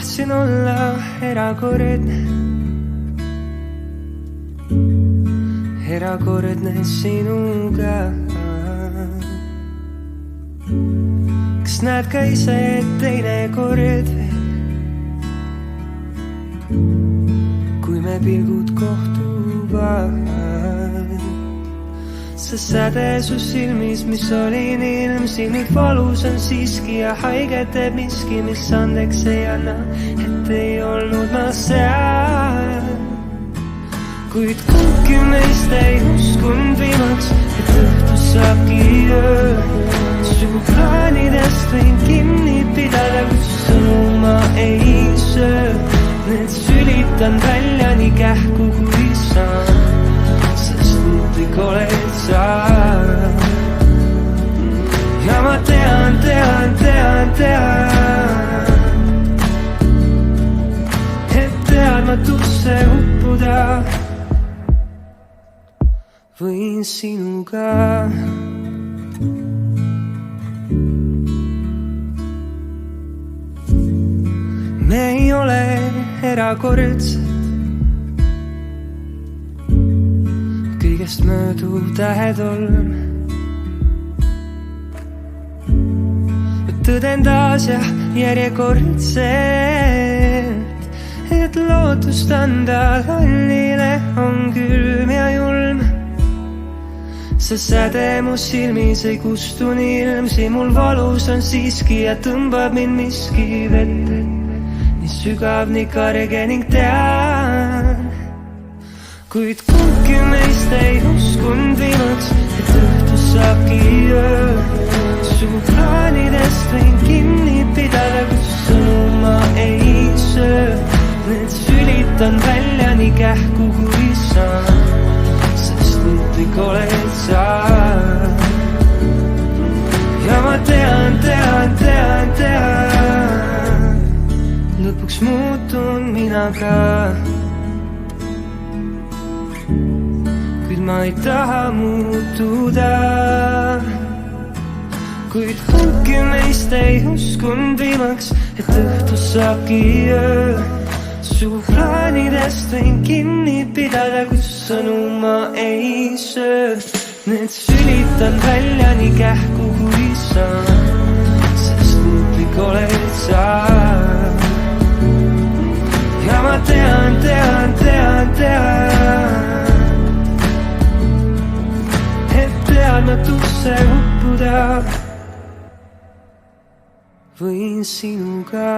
tahtsin olla erakordne sinuga. Kas näed ka ise, et teinekord veel, kui me pilgud kohtuvad, see säde su silmis, mis oli nii ilmsi, nüüd valus on siiski ja haige teeb miski, mis andeks ei anna, et ei olnud ma seal. Kuid kumbki meist ei uskunud viimaks, et õhtus saabki öö. Su plaanidest võin kinni pidada, kus sõnu ma ei söö. Need sülitan välja nii kähku kui saan, sest muutlik oled sa. Ja ma tean, et teadmatusse uppuda võin sinuga. Me ei ole erakordsed, kõigest mööduv tähetolm. Tõden taas ja järjekordselt, et lootust anda lollile on külm ja julm. See säde mu silmis ei kustu nii ilmsi, mul valus on siiski ja tõmbab mind miski vette. Nii sügav, nii karge ning tean, kuid kumbki meist ei uskunud viimaks, et õhtus saabki öö. Su plaanidest võin kinni pidada, kus sõnu ma ei söö. Need sülitan välja nii kähku kui saan, sest muutlik oled sa. Ja ma tean, lõpuks muutun mina ka. Kuid ma ei taha muutuda. Kuid kumbki meist ei uskunud viimaks, et õhtus saabki öö. Su plaanidest võin kinni pidada, kus sõnu ma ei söö. Need sülitan välja nii kähku kui saan, sest muutlik oled sa. Ja ma tean, et teadmatusse uppuda võin sinuga.